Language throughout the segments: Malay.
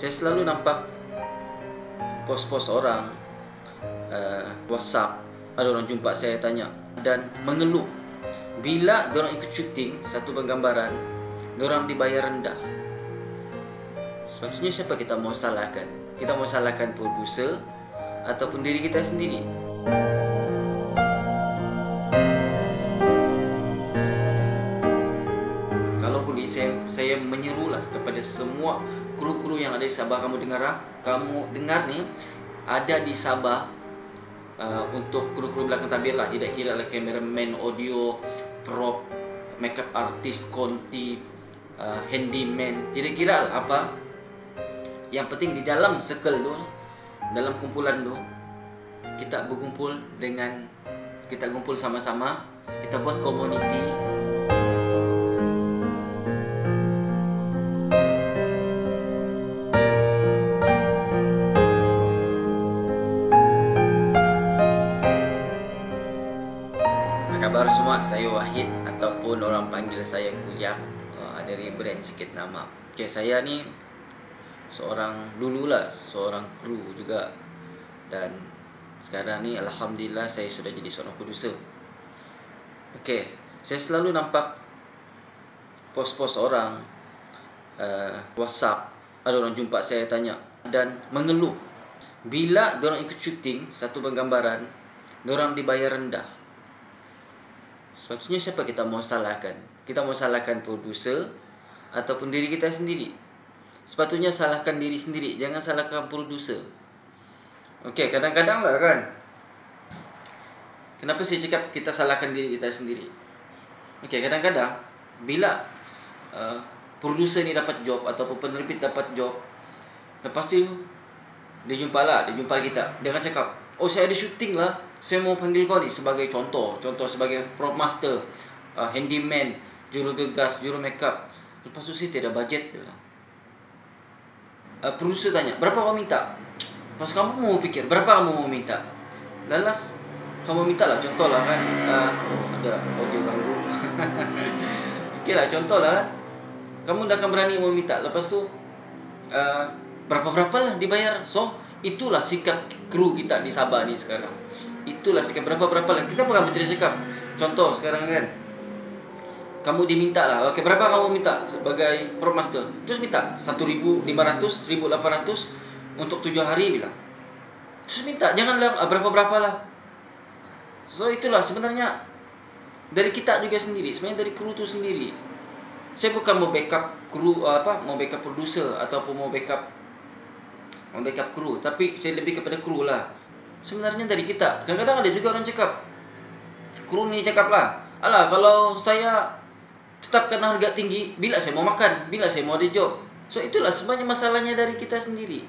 Saya selalu nampak post-post orang WhatsApp, ada orang jumpa saya tanya dan mengeluh bila diorang ikut syuting satu penggambaran, diorang dibayar rendah. Sepatutnya siapa kita mau salahkan? Kita mau salahkan produser ataupun diri kita sendiri? Kalau boleh, saya menyerulah kepada semua kru-kru yang ada di Sabah. Kamu dengar nih, ada di Sabah, untuk kru-kru belakang tabir lah, tidak kira lah cameraman, audio, prop, makeup artist, konti, handyman, tidak kira lah apa. Yang penting di dalam circle tu, dalam kumpulan tu, kita berkumpul kita kumpul sama-sama, kita buat community. Kabar semua, saya Wahid ataupun orang panggil saya Kuyak, dari brand sikit nama. Okay, saya ni seorang kru juga, dan sekarang ni alhamdulillah saya sudah jadi seorang producer. Okay, saya selalu nampak post-post orang WhatsApp, ada orang jumpa saya tanya dan mengeluh bila diorang ikut syuting satu penggambaran, diorang dibayar rendah. Sepatutnya siapa kita mau salahkan? Kita mau salahkan produser ataupun diri kita sendiri? Sepatutnya salahkan diri sendiri, jangan salahkan produser. Okey, kadang-kadang lah kan, kenapa saya cakap kita salahkan diri kita sendiri? Okey, kadang-kadang bila produser ni dapat job ataupun penerbit dapat job, lepas tu dia jumpa kita, dia akan cakap, oh saya ada syuting lah, saya mau panggil kau ni sebagai contoh sebagai prop master, handyman, juru gegas, juru makeup. Lepas tu saya tidak budget. Producer tanya, berapa kau minta? Pas kamu mau fikir, berapa kamu mau minta? Lalas kamu minta lah, contoh lah kan, ada audio ganggu. Okey lah, contoh lah kan, kamu dah akan berani mau minta. Lepas tu berapa-berapa lah dibayar. So itulah sikap kru kita di Sabah ni sekarang. Itulah sikap berapa-berapa lah. Kita bukan bertiga cakap. Contoh sekarang kan, kamu diminta lah, okay, berapa kamu minta sebagai prop master? Terus minta 1.500, 1.800 untuk 7 hari bilang. Terus minta, janganlah berapa-berapa lah. So itulah sebenarnya dari kita juga sendiri, sebenarnya dari kru tu sendiri. Saya bukan mau backup kru, mau backup producer ataupun mau backup kru, tapi saya lebih kepada kru lah. Sebenarnya dari kita. Kadang-kadang ada juga orang cakap, kru ni cakap lah, alah kalau saya tetapkan harga tinggi, bila saya mau makan, bila saya mau ada job. So itulah sebenarnya masalahnya dari kita sendiri.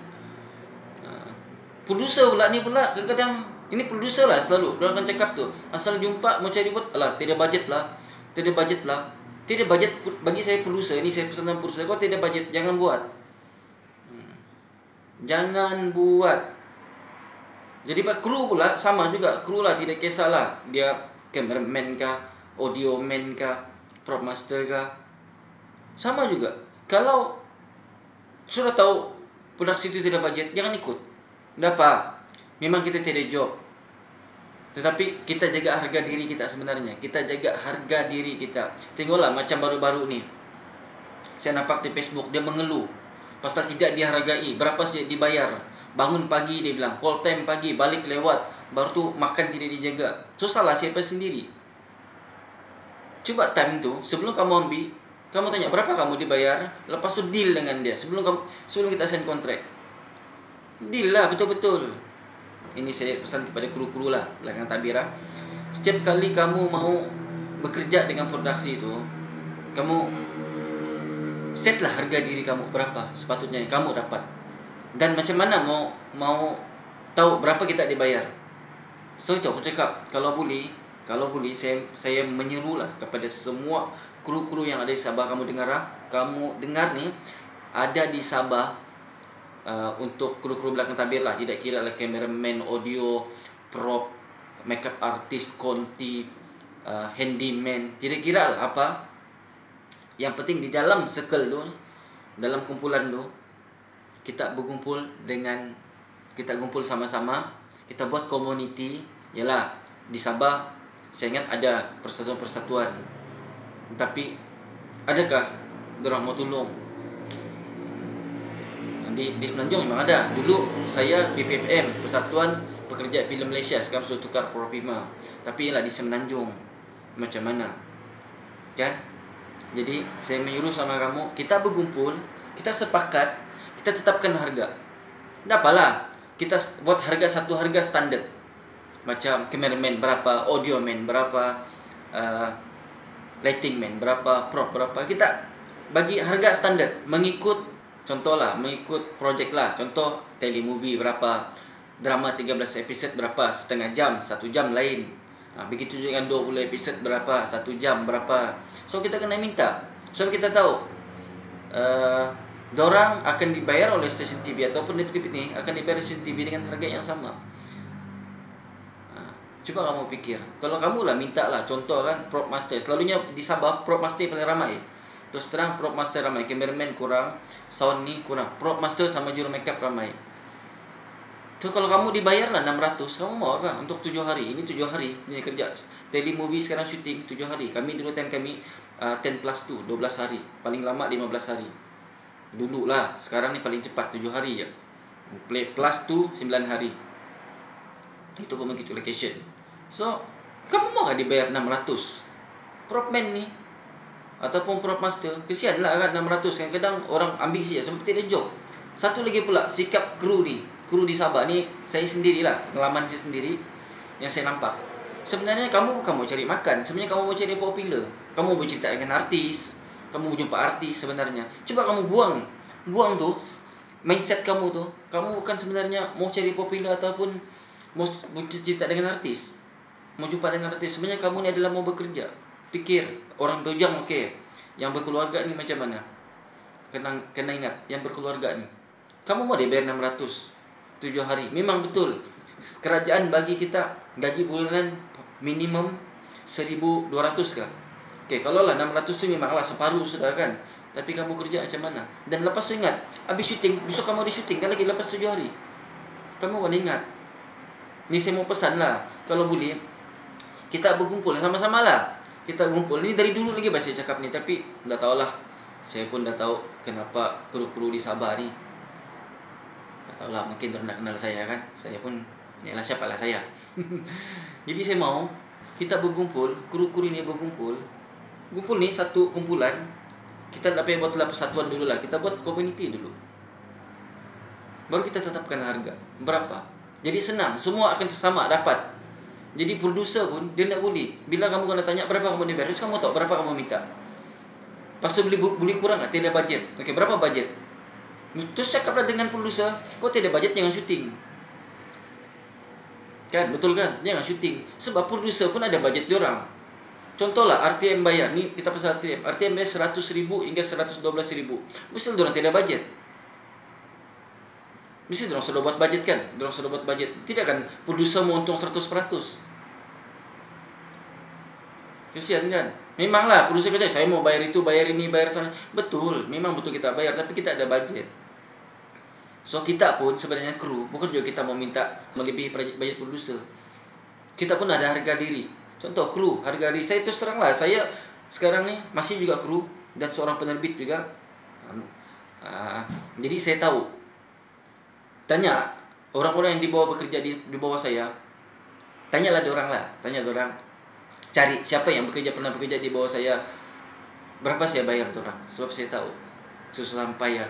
Produser pula kadang-kadang, ini produser lah selalu, dia akan cakap tu, asal jumpa mau cari buat, alah tidak budget lah. Tidak budget bagi saya produser, ini saya pesan dengan produser, kau tidak budget, jangan buat. Jangan buat. Jadi pak kru pula sama juga, kru lah tidak kisahlah dia cameraman kah, audio man kah, prop master kah, sama juga. Kalau sudah tahu produksi itu tidak budget, jangan ikut. Tidak apa, memang kita tidak job, tetapi kita jaga harga diri kita sebenarnya. Kita jaga harga diri kita. Tengoklah macam baru-baru ni, saya nampak di Facebook dia mengeluh pasal tidak dihargai. Berapa sih dibayar? Bangun pagi dia bilang, call time pagi, balik lewat, baru tu makan tidak dijaga. So salah siapa sendiri? Coba time tu, sebelum kamu ambil, kamu tanya berapa kamu dibayar, lepas tu deal dengan dia sebelum kita sign kontrak. Deal lah betul-betul. Ini saya pesan kepada kru-kru lah belakang tabir. Setiap kali kamu mau bekerja dengan produksi itu, kamu setlah harga diri kamu berapa sepatutnya kamu dapat. Dan macam mana mau tahu berapa kita dibayar. So itu aku cakap, kalau boleh saya menyerulah kepada semua kru-kru yang ada di Sabah. Kamu dengar nih, ada di Sabah, untuk kru-kru belakang tabir lah, tidak kira lah cameraman, audio, prop, makeup artist, konti, handyman, tidak kira lah apa. Yang penting di dalam circle tu, dalam kumpulan tu, kita kumpul sama-sama, kita buat community. Yalah, di Sabah saya ingat ada persatuan-persatuan, tapi adakah dorang mau tolong? Di Semenanjung memang ada. Dulu saya PPFM, Persatuan Pekerja Filem Malaysia, sekarang sudah tukar Propima. Tapi ialah di Semenanjung. Macam mana? Kan? Jadi saya menyuruh sama kamu, kita berkumpul, kita sepakat, kita tetapkan harga. Tak apalah, kita buat satu harga standar. Macam cameraman berapa, audio man berapa, lighting man berapa, prop berapa. Kita bagi harga standar mengikut, contohlah mengikut projek lah. Contoh telemovie berapa, drama 13 episod berapa, setengah jam, 1 jam lain. Begitu juga dengan 20 episod berapa, 1 jam berapa. So kita kena minta, so kita tahu dorang akan dibayar oleh stesen TV ataupun DPP ni akan dibayar stesen TV dengan harga yang sama. Coba kamu pikir, kalau kamu lah minta lah, contoh kan prop master, selalunya di Sabah prop master paling ramai. Terus terang prop master ramai, cameraman kurang, sound ni kurang, prop master sama juru makeup ramai. So kalau kamu dibayar lah 600, kamu mau kan untuk 7 hari? Ini 7 hari ini kerja. Telemovie sekarang syuting 7 hari. Kami dulu kami 10+2, 12 hari. Paling lama 15 hari. Dulu lah, sekarang ni paling cepat 7 hari je. Play plus 2 9 hari. Itu pun begitu location. So, kamu mau gak dibayar 600? Propman ni ataupun prop master, kesian lah kan 600. Kadang-kadang orang ambil saja seperti ada job. Satu lagi pula sikap kru ni. Kru di Sabah ni saya sendirilah, pengalaman saya sendiri yang saya nampak. Sebenarnya kamu bukan mau cari makan, sebenarnya kamu mau cari popular. Kamu mau cerita dengan artis, kamu mau jumpa artis sebenarnya. Coba kamu buang tu mindset kamu tu. Kamu bukan sebenarnya mau cari popular ataupun mau cerita dengan artis, mau jumpa dengan artis. Sebenarnya kamu ni adalah mau bekerja. Pikir orang bujang okey. Yang berkeluarga ni macam mana? Kena ingat yang berkeluarga ni. Kamu mau dibayar 600 7 hari. Memang betul. Kerajaan bagi kita gaji bulanan minimum 1,200 kan. Okey, kalau lah 600 tu memanglah separuh sudah kan. Tapi kamu kerja macam mana? Dan lepas tu ingat, habis syuting, besok kamu ada syuting kan lagi lepas 7 hari. Kamu kena ingat. Ni saya mau pesan lah, kalau boleh kita berkumpul sama-sama lah. Kita kumpul. Ni dari dulu lagi saya cakap ni, tapi dah tahulah. Saya pun dah tahu kenapa kru-kru di Sabah ni. Tak tahulah, mungkin dorang dah kenal saya kan. Saya pun yalah, siapalah saya. Jadi saya mau kita berkumpul, kru-kru ni berkumpul. Kumpul ni satu kumpulan. Kita tak payah buatlah persatuan dulu lah. Kita buat community dulu. Baru kita tetapkan harga berapa. Jadi senang, semua akan sama dapat. Jadi producer pun dia tak boleh. Bila kamu kena tanya berapa kamu dibayar, terus kamu tahu berapa kamu minta. Lepas tu boleh kurang tak? Tidak budget. Okey, berapa budget? Terus cakaplah dengan producer, kau tidak budget jangan syuting. Kan, betul kan? Jangan syuting. Sebab producer pun ada budget diorang. Contohlah RTM bayar, ni kita pasal RTM bayar 100,000 hingga 112,000. Mesti diorang tidak budget. Mesti diorang sudah buat budget kan? Diorang sudah buat budget. Tidak kan producer mau untung 100%. Kesian kan? Memanglah producer kerja, saya mau bayar itu, bayar ini, bayar sana. Betul, memang betul kita bayar, tapi kita ada budget. So kita pun sebenarnya kru, bukan juga kita mau minta melebihi budget producer. Kita pun ada harga diri. Contoh kru, harga diri saya terus terang lah, saya sekarang ni masih juga kru dan seorang penerbit juga. Jadi saya tahu. Tanya orang-orang yang di bawah bekerja di bawah saya. Tanyalah diorang lah, tanya diorang. Cari siapa yang pernah bekerja di bawah saya. Berapa saya bayar diorang? Sebab saya tahu susah sampai ya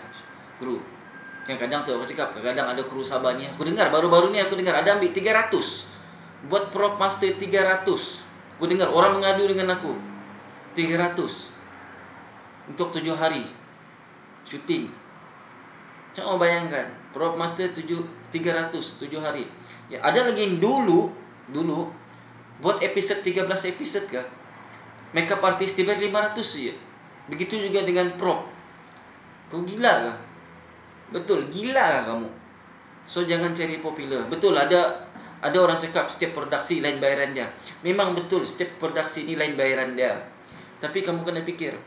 kru. Yang kadang tu aku cakap, kadang ada kru Sabah ni, aku dengar baru-baru ni aku dengar ada ambil 300. Buat prop master 300. Aku dengar orang mengadu dengan aku. 300 untuk 7 hari syuting. Jangan bayangkan, prop master 300 7 hari. Ya, ada lagi yang dulu buat episod 13 episod kah? Makeup artist dibayar 500 je. Begitu juga dengan prop. Kau gila kah? Betul, gila lah kamu. So jangan cari popular. Betul, ada orang cakap setiap produksi lain bayaran dia. Memang betul, setiap produksi ni lain bayaran dia. Tapi kamu kena fikir,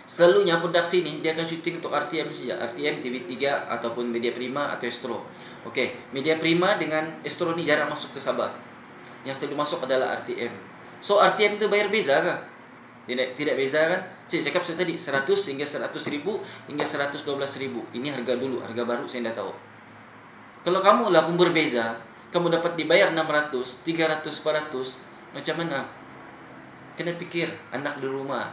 Selalunya produksi ni dia akan syuting untuk RTM saja, RTM, TV3 ataupun Media Prima atau Astro. Okey, Media Prima dengan Astro ni jarang masuk ke Sabah. Yang selalu masuk adalah RTM. So RTM tu bayar beza kah? Tidak beza kan? Saya cakap tadi 100 hingga 100,000 hingga 112,000. Ini harga dulu, harga baru saya dah tahu. Kalau kamu lah pun berbeza, kamu dapat dibayar 600, 300, 400, macam mana? Kena pikir anak di rumah.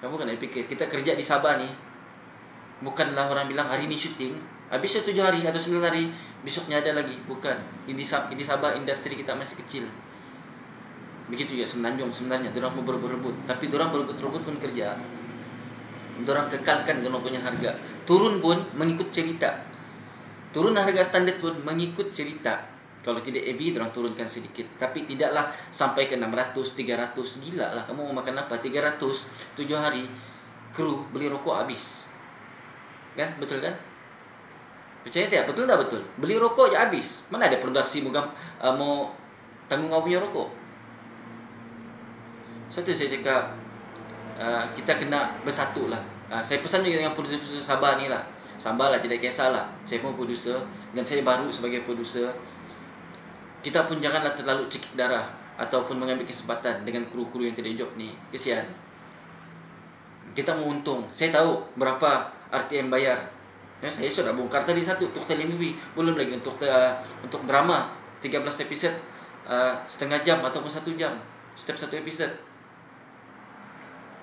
Kamu kena fikir, kita kerja di Sabah nih, bukanlah orang bilang hari ini syuting, habisnya 7 hari atau 9 hari, besoknya ada lagi. Bukan. Di Sabah industri kita masih kecil. Begitu juga Semenanjung sebenarnya, dorang mau berebut-rebut, tapi dorang berebut-rebut pun kerja. Dorang kekalkan dorang punya harga. Turun pun mengikut cerita. Turun harga standar pun mengikut cerita. Kalau tidak EV, dorang turunkan sedikit. Tapi tidaklah sampai ke 600, 300. Gila lah, kamu mau makan apa? 300, 7 hari, kru beli rokok habis. Kan? Betul kan? Percaya tidak? Betul tak betul? Beli rokok aja habis. Mana ada produksi bukan mau tanggung apa punya rokok? Satu saya cakap, kita kena bersatu lah. Saya pesan juga dengan produser-produser Sabah ni lah. Sabah lah, tidak kisahlah. Saya pun produser dan saya baru sebagai produser. Kita pun janganlah terlalu cekik darah ataupun mengambil kesempatan dengan kru-kru yang tidak job ni. Kesian. Kita mau untung. Saya tahu berapa RTM bayar. Ya, saya sudah bongkar tadi satu untuk telemovie, belum lagi untuk drama 13 episod, setengah jam ataupun 1 jam setiap satu episod.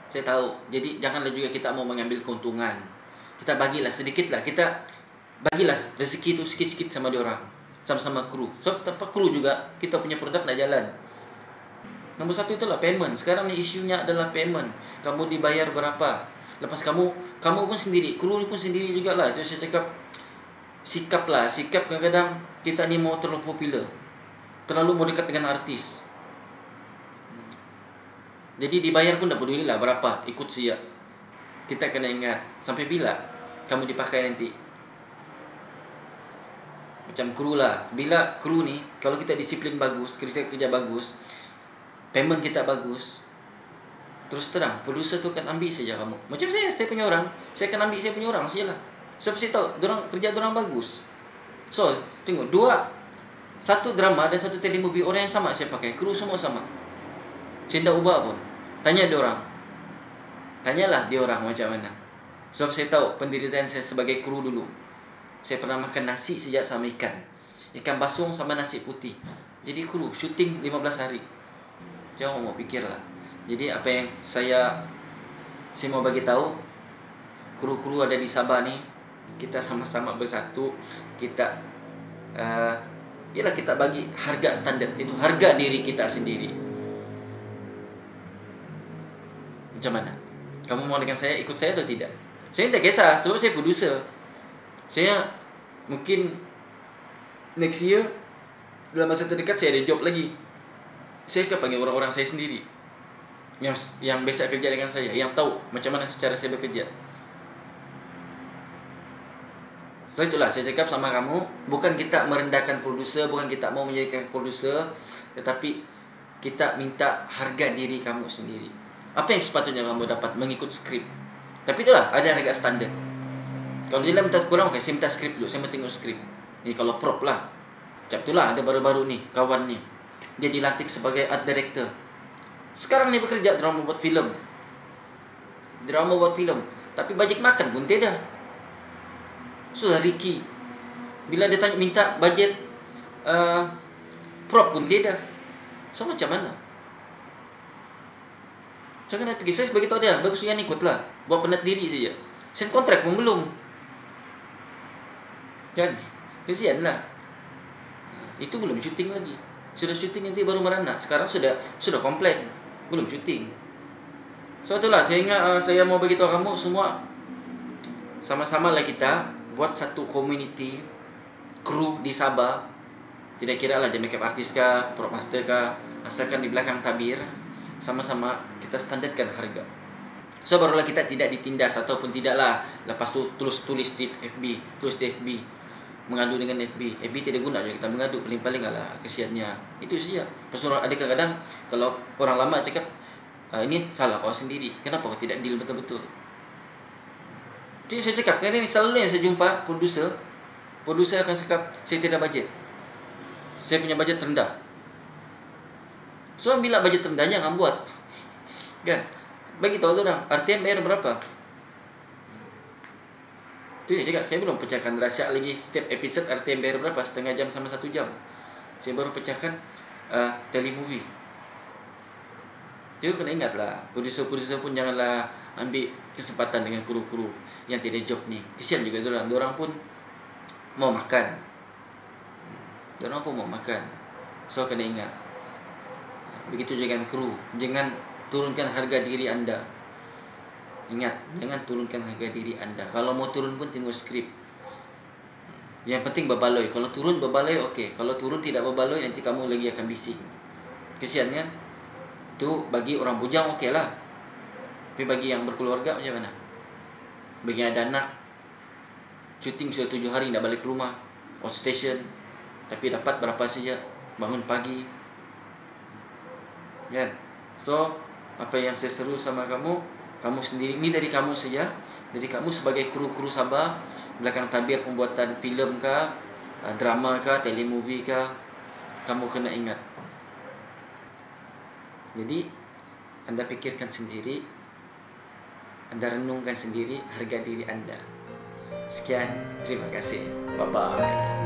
Saya tahu. Jadi janganlah juga kita mau mengambil keuntungan. Kita bagilah sedikit lah. Kita bagilah rezeki itu sikit-sikit sama dia orang. Sama-sama kru. So tanpa kru juga kita punya produk tak jalan. Nombor satu itulah payment. Sekarang ni isunya adalah payment. Kamu dibayar berapa? Lepas kamu pun sendiri, kru pun sendiri jugalah. Itu saya cakap, sikap lah. Sikap kadang-kadang kita ni mau terlalu popular, terlalu mau dekat dengan artis. Jadi dibayar pun tak peduli lah berapa, ikut siap. Kita kena ingat, sampai bila kamu dipakai nanti. Macam kru lah. Bila kru ni, kalau kita disiplin bagus, kerja bagus, payment kita bagus, terus terang, produser tu akan ambil saja kamu. Macam saya punya orang, saya akan ambil saya punya orang sajalah. Sebab saya tahu kerja dorang bagus. So, tengok, satu drama dan satu telemovie orang yang sama saya pakai, kru semua sama. Saya tak ubah pun. Tanya dia orang. Tanyalah dia orang macam mana. Sebab saya tahu penderitaan saya sebagai kru dulu. Saya pernah makan nasi sejak sama ikan. Ikan basung sama nasi putih. Jadi kru, syuting 15 hari. Jangan mau fikirlah. Jadi apa yang saya mau bagi tahu, kru-kru ada di Sabah ni, kita sama-sama bersatu. Kita kita bagi harga standar. Itu harga diri kita sendiri. Macam mana? Kamu mau dengan saya, ikut saya atau tidak? Saya tak kisah, sebab saya producer. Saya mungkin next year, dalam masa terdekat saya ada job lagi. Saya akan panggil orang-orang saya sendiri yang biasa kerja dengan saya, yang tahu macam mana secara saya bekerja. So itulah saya cakap sama kamu, bukan kita merendahkan produser, bukan kita mau menjadikan produser, tetapi kita minta harga diri kamu sendiri. Apa yang sepatutnya kamu dapat mengikut skrip. Tapi itulah, ada harga standar. Kalau dia minta kurang, okay, saya minta skrip dulu, saya mau tengok skrip. Ni kalau prop lah. Macam itulah, ada baru-baru ni, kawan ni. Dia dilantik sebagai art director. Sekarang ni bekerja drama buat filem. Tapi bajet makan pun tidak. Sudah Ricky. Bila dia tanya minta bajet prop pun tidak. So macam mana? Jangan nak pergi. Saya sebagai tahu dia, bagus yang ikutlah. Buat penat diri saja. Sign kontrak pun belum. Kan? Kesian lah. Itu belum syuting lagi. Sudah syuting nanti baru merana. Sekarang sudah komplain. Belum syuting. So itulah, saya ingat saya mau bagi tahu kamu semua, sama-sama lah kita buat satu community kru di Sabah. Tidak kira lah dia makeup artist kah, prop master kah, asalkan di belakang tabir, sama-sama kita standarkan harga. So barulah kita tidak ditindas ataupun tidaklah lepas tu terus tulis di FB, mengadu dengan FB tidak guna juga kita mengadu, paling-paling lah kesiannya. Itu saja. Pasal ada kadang-kadang kalau orang lama cakap Ini salah kau sendiri. Kenapa kau tidak deal betul-betul? Jadi saya cakap, karena ini selalu yang saya jumpa produser akan cakap, saya tidak budget, saya punya budget rendah. So bila budget rendah jangan buat. Kan? Bagi tahu orang, RTM bayar berapa? Itu dia cakap, saya belum pecahkan rahsia lagi. Setiap episode RTM bayar berapa? Setengah jam sama 1 jam. Saya baru pecahkan telemovie. Jadi kena ingat lah, produser pun janganlah ambil kesempatan dengan kru-kru yang tidak job ni. Kesian juga dorang pun mau makan. So kena ingat. Begitu juga dengan kru, jangan turunkan harga diri anda. Ingat, jangan turunkan harga diri anda. Kalau mau turun pun tengok skrip. Yang penting berbaloi. Kalau turun berbaloi okey. Kalau turun tidak berbaloi nanti kamu lagi akan bising. Kesian kan? Itu bagi orang bujang okey lah. Tapi bagi yang berkeluarga macam mana? Bagi yang ada anak, syuting sudah 7 hari tidak balik rumah, outstation, tapi dapat berapa saja, bangun pagi. Kan? So, apa yang saya seru sama kamu sendiri, ini dari kamu saja, dari kamu sebagai kru Sabah, belakang tabir pembuatan filem kah, drama kah, telemovie kah, kamu kena ingat. Jadi, anda pikirkan sendiri, anda renungkan sendiri harga diri anda. Sekian, terima kasih. Bye-bye.